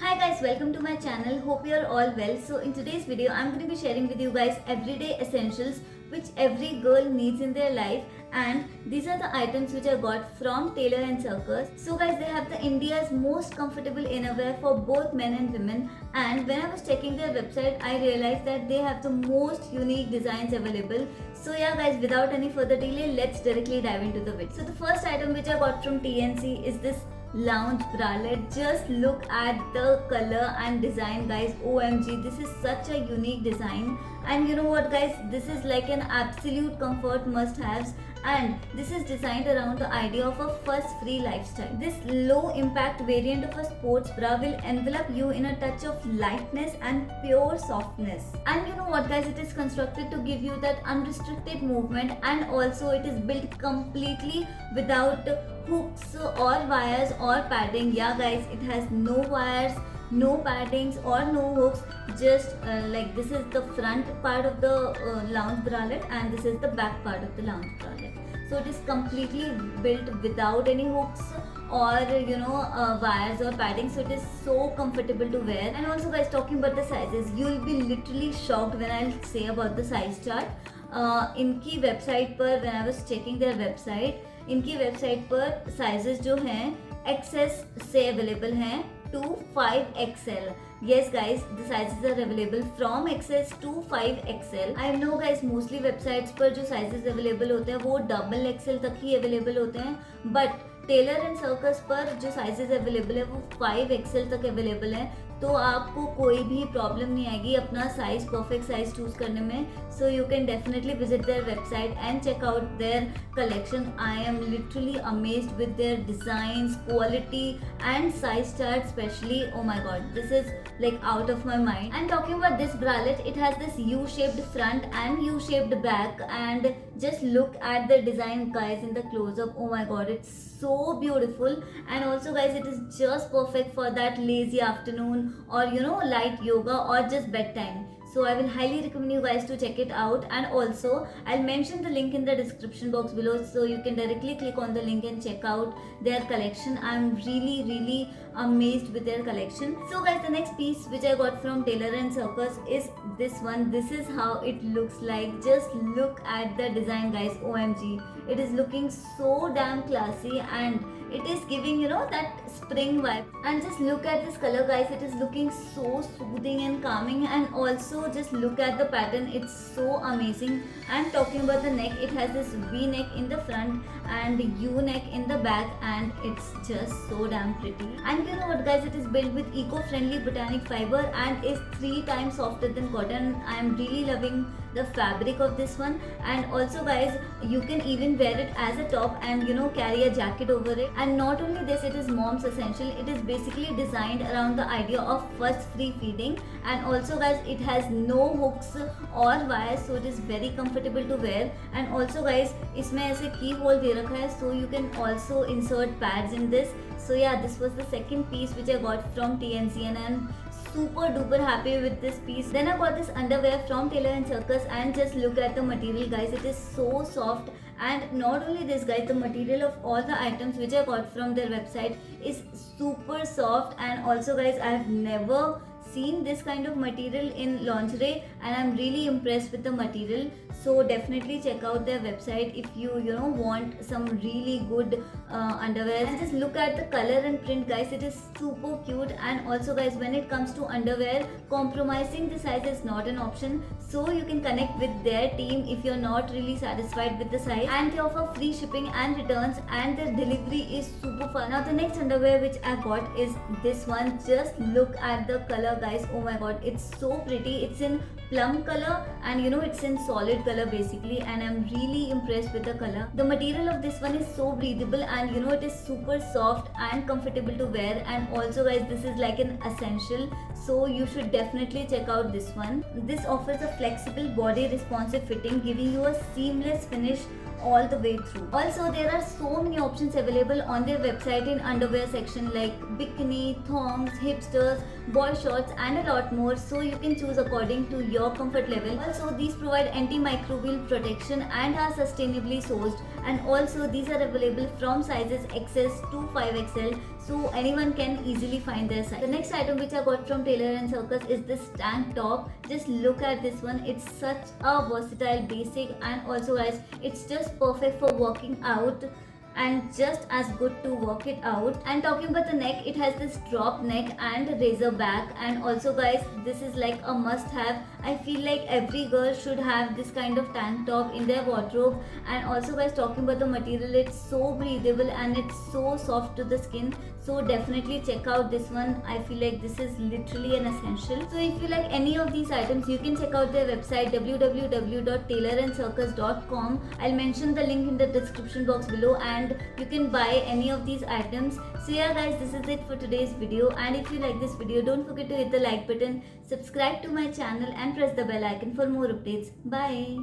Hi guys, welcome to my channel. Hope you are all well. So in today's video, I'm going to be sharing with you guys everyday essentials which every girl needs in their life, and these are the items which I got from Tailor and Circus. So guys, they have the India's most comfortable innerwear for both men and women, and when I was checking their website, I realized that they have the most unique designs available. So yeah guys, without any further delay, let's directly dive into the video. So the first item which I got from TNC is this lounge bralette. Just look at the color and design guys. OMG, this is such a unique design, and you know what guys, this is like an absolute comfort must-haves, and this is designed around the idea of a fuss-free lifestyle. This low impact variant of a sports bra will envelop you in a touch of lightness and pure softness. And you know what guys, it is constructed to give you that unrestricted movement, and also it is built completely without hooks or wires or padding. Yeah guys, it has no wires, no paddings or no hooks. Just like this is the front part of the lounge bralette, and this is the back part of the lounge bralette. So it is completely built without any hooks or wires or padding, so it is so comfortable to wear. And also guys, talking about the sizes, you will be literally shocked when I'll say about the size chart. इनकी website पर when I was checking their website, इनकी website पर sizes जो हैं XS से available हैं to 5XL. Yes guys, the sizes are available from XS to 5XL. I know guys, mostly websites पर जो sizes available होते हैं वो XXL तक ही available होते हैं, but टेलर एंड सर्कस पर जो साइजेस अवेलेबल है वो 5XL तक अवेलेबल है. तो आपको कोई भी प्रॉब्लम नहीं आएगी अपना साइज, परफेक्ट साइज चूज करने में. So you can definitely visit their website and check out their collection. I am literally amazed with their designs, quality and size chart specially. Oh my god, this is like out of my mind. And talking about this bralette, it has this U-shaped front and U-shaped back, and just look at the design guys in the close-up. Oh my god, it's so beautiful. And also guys, it is just perfect for that lazy afternoon or light yoga or just bedtime. So I will highly recommend you guys to check it out, and also I'll mention the link in the description box below, so you can directly click on the link and check out their collection. I'm really amazed with their collection. So guys, the next piece which I got from Tailor and Circus is this one. This is how it looks like. Just look at the design guys. OMG, it is looking so damn classy, and it is giving that spring vibe. And just look at this color guys, it is looking so soothing and calming. And also just look at the pattern, it's so amazing. And talking about the neck, it has this V neck in the front and U neck in the back, and it's just so damn pretty. And you know what guys, it is built with eco-friendly botanic fiber and is 3 times softer than cotton. I am really loving the fabric of this one. And also guys, you can even wear it as a top and carry a jacket over it. And not only this, it is mom's essential. It is basically designed around the idea of fuss-free feeding. And also guys, it has no hooks or wires, so it is very comfortable to wear. And also guys, इसमें ऐसे की whole दे रखा है, so you can also insert pads in this. So yeah, this was the second piece which I got from TNC, and I'm super duper happy with this piece. Then I got this underwear from Tailor and Circus, and just look at the material guys, it is so soft. And not only this guys, the material of all the items which I got from their website is super soft. And also guys, I have never seen this kind of material in lingerie, and I'm really impressed with the material. So definitely check out their website if you want some really good underwear. And just look at the color and print guys, it is super cute. And also guys, when it comes to underwear, compromising the size is not an option, so you can connect with their team if you're not really satisfied with the size. And they offer free shipping and returns, and their delivery is super fun. Now the next underwear which I got is this one. Just look at the color guys. Oh my god, it's so pretty. It's in plum color, and it's in solid color basically, and I'm really impressed with the color. The material of this one is so breathable, and it is super soft and comfortable to wear. And also guys, this is like an essential, so you should definitely check out this one. This offers a flexible body responsive fitting, giving you a seamless finish all the way through. Also, there are so many options available on their website in underwear section, like bikini, thongs, hipsters, boy shorts, and a lot more, so you can choose according to your comfort level. Also, these provide antimicrobial protection and are sustainably sourced, and also these are available from sizes XS to 5XL, so anyone can easily find their size. The next item which I got from Tailor and Circus is this tank top. Just look at this one. It's such a versatile basic, and also guys, it's just perfect for working out and just as good to work it out. And talking about the neck, it has this drop neck and razor back, and also guys, this is like a must have. I feel like every girl should have this kind of tank top in their wardrobe. And also guys, talking about the material, it's so breathable and it's so soft to the skin, so definitely check out this one. I feel like this is literally an essential. So if you like any of these items, you can check out their website www.tailorandscircus.com. I'll mention the link in the description box below, and you can buy any of these items. So yeah guys, this is it for today's video, and if you like this video, don't forget to hit the like button, subscribe to my channel and press the bell icon for more updates. Bye.